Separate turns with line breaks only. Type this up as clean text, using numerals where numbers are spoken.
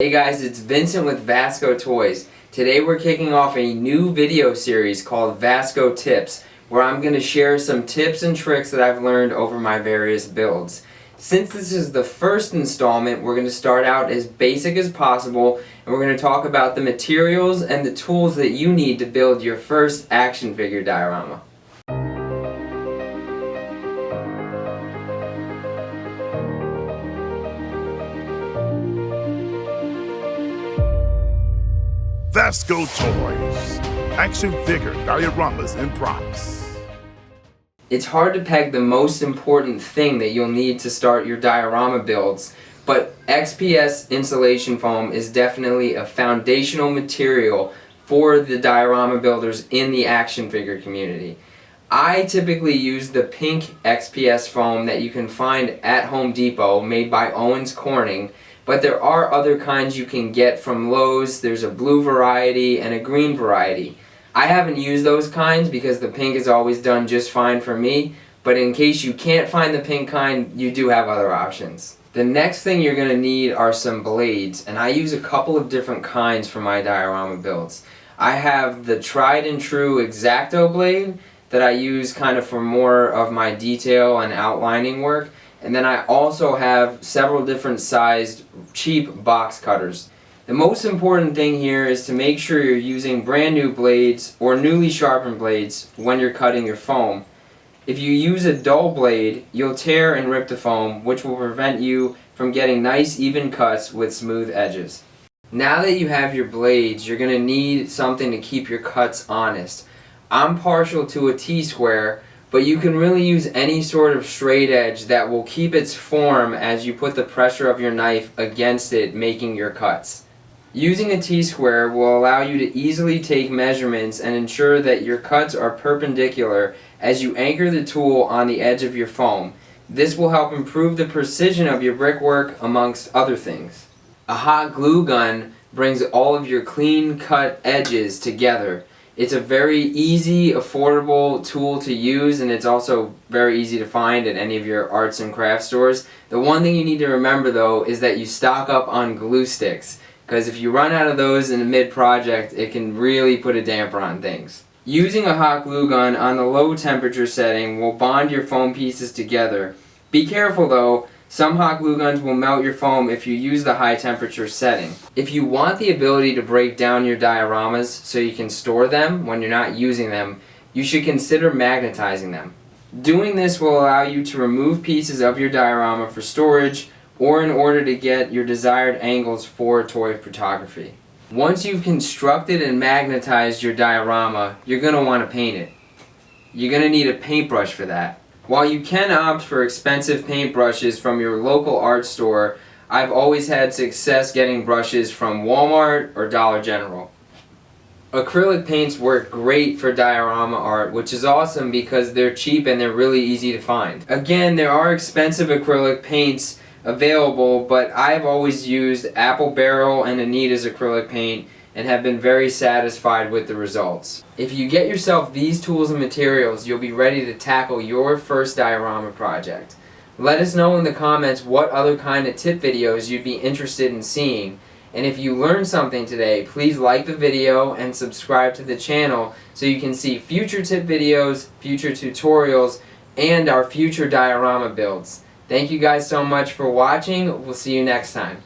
Hey guys, it's Vincent with Vasco Toys. Today we're kicking off a new video series called Vasco Tips, where I'm going to share some tips and tricks that I've learned over my various builds. Since this is the first installment, we're going to start out as basic as possible, and we're going to talk about the materials and the tools that you need to build your first action figure diorama.
Vasco Toys, action figure, dioramas, and props.
It's hard to peg the most important thing that you'll need to start your diorama builds, but XPS insulation foam is definitely a foundational material for the diorama builders in the action figure community. I typically use the pink XPS foam that you can find at Home Depot, made by Owens Corning. But there are other kinds you can get from Lowe's. There's a blue variety and a green variety. I haven't used those kinds because the pink has always done just fine for me, but in case you can't find the pink kind, you do have other options. The next thing you're going to need are some blades, and I use a couple of different kinds for my diorama builds. I have the tried and true X-Acto blade that I use kind of for more of my detail and outlining work. And then I also have several different sized cheap box cutters. The most important thing here is to make sure you're using brand new blades or newly sharpened blades when you're cutting your foam. If you use a dull blade, you'll tear and rip the foam, which will prevent you from getting nice even cuts with smooth edges. Now that you have your blades, you're going to need something to keep your cuts honest. I'm partial to a T-square, but you can really use any sort of straight edge that will keep its form as you put the pressure of your knife against it, making your cuts. Using a T-square will allow you to easily take measurements and ensure that your cuts are perpendicular as you anchor the tool on the edge of your foam. This will help improve the precision of your brickwork, amongst other things. A hot glue gun brings all of your clean cut edges together. It's a very easy, affordable tool to use, and it's also very easy to find at any of your arts and crafts stores. The one thing you need to remember though is that you stock up on glue sticks, because if you run out of those in the mid-project, it can really put a damper on things. Using a hot glue gun on the low temperature setting will bond your foam pieces together. Be careful though. Some hot glue guns will melt your foam if you use the high temperature setting. If you want the ability to break down your dioramas so you can store them when you're not using them, you should consider magnetizing them. Doing this will allow you to remove pieces of your diorama for storage or in order to get your desired angles for toy photography. Once you've constructed and magnetized your diorama, you're going to want to paint it. You're going to need a paintbrush for that. While you can opt for expensive paintbrushes from your local art store, I've always had success getting brushes from Walmart or Dollar General. Acrylic paints work great for diorama art, which is awesome because they're cheap and they're really easy to find. Again, there are expensive acrylic paints available, but I've always used Apple Barrel and Anita's acrylic paint and have been very satisfied with the results. If you get yourself these tools and materials, you'll be ready to tackle your first diorama project. Let us know in the comments what other kind of tip videos you'd be interested in seeing. And if you learned something today, please like the video and subscribe to the channel so you can see future tip videos, future tutorials, and our future diorama builds. Thank you guys so much for watching. We'll see you next time.